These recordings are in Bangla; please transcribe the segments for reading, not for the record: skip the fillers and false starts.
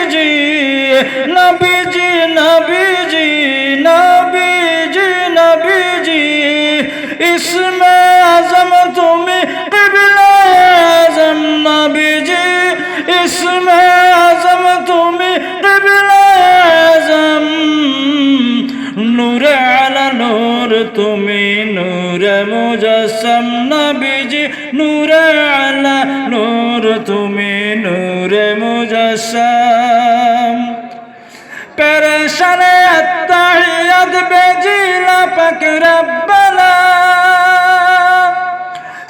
নবীজি নবীজি নবীজি নবীজি নবীজি ইসমে আজম তুমি কিবলা আজম নবীজি ইসমে আজম তুমি কিবলা আজম নূরে আলা নূর তুমি নূরে মুজাসসাম নবীজি নূরে আলা নূর তুমি নূরে মুজাসসাম পেরেশানে আত্তাহিয়াত বেজিলা পাক রব্বানা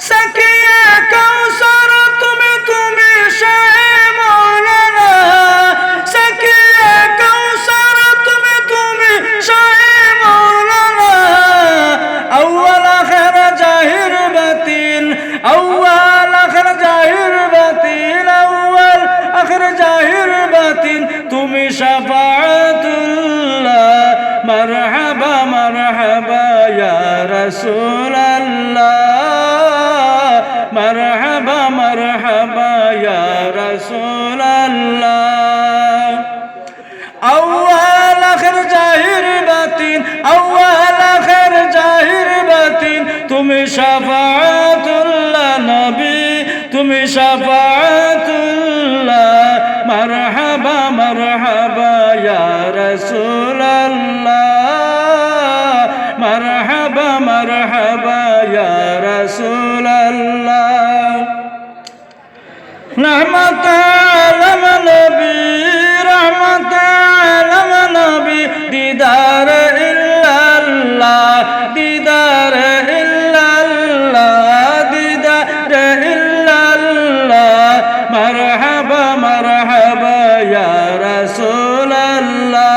সাকিয়ে কাউসার তুমি তুমি শাহে মৌলানা সাকিয়ে কাউসার তুমি তুমি শাহে মৌলানা আউয়াল আখির জাহির বাতিন আউয়াল আখির জাহির বাতিন আউয়াল আখির জাহির বাতিন তুমি শাফাআতুল্লাহ মারহাবা মারহাবা ইয়া রাসূলুল্লাহ মারহাবা মারহাবা ইয়া রাসূলুল্লাহ আউয়াল আখির জাহির বাতিন আউয়াল আখির জাহির বাতিন তুমি শাফাআতুল্লাহ নবী তুমি শাফাআতুল্লাহ মারহাবা মারহাবা ইয়া রাসূলুল্লাহ মারহাবা মারহাবা ইয়া রাসূলুল্লাহ রহমাতাল নবী রহমাতাল নবী দিদার ইল্লাল্লাহ দিদার ইল্লাল্লাহ দিদার ইল্লাল্লাহ মারহাবা মারহাবা ইয়া রাসূলুল্লাহ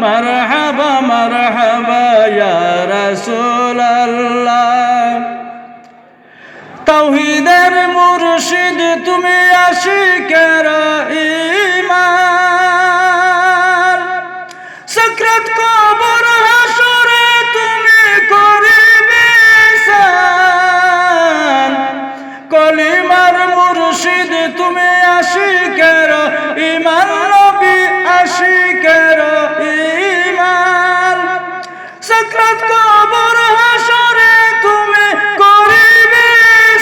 মারহাবা মারহাবা ইয়া রাসূলুল্লাহ তাওহীদের মুর্শিদ তুমি আশিকের ঈমান সাকরাত কবর হাসরে তুমি করিবে সান কলিমার মুর্শিদ তুমি আশিকের ঈমান নবী আশিকের ঈমান সাকরাত কবর হাসরে তুমি করিবে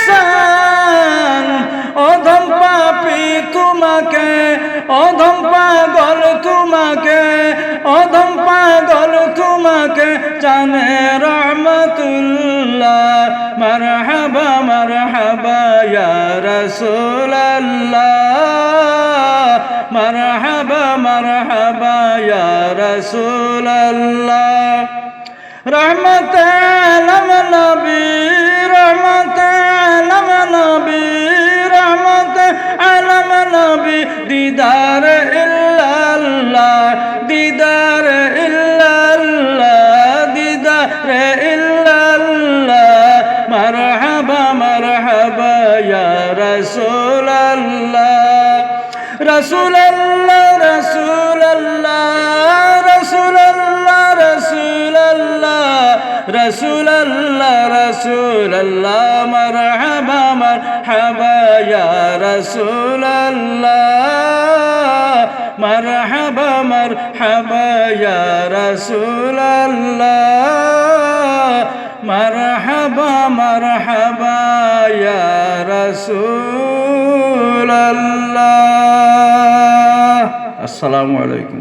সান অধম পাপী তোমাকে অধম পাগল তোমাকে অধম পাগল তোমাকে জানে রহমাতুল্লাহ মারহাবা মারহাবা ইয়া রাসূলুল্লাহ মারহাবা মারহাবা ইয়া রাসূলুল্লাহ রহমাতাল নবী রহমাতাল নবী রহমাতাল নবী দিদার ইল্লাল্লাহ দিদার ইল্লাল্লাহ দিদার ইল্লাল্লাহ মারহাবা মারহাবা ইয়া রাসূলুল্লাহ রাসূলুল্লাহ রাসূলুল্লাহ রাসূলুল্লাহ রাসূলুল্লাহ রাসূলুল্লাহ রাসূলুল্লাহ মারহাবা মারহাবা ইয়া রাসূলুল্লাহ মারহাবা মারহাবা ইয়া রাসূলুল্লাহ মারহাবা মারহাবা ইয়া রাসূলুল্লাহ আসসালামু আলাইকুম।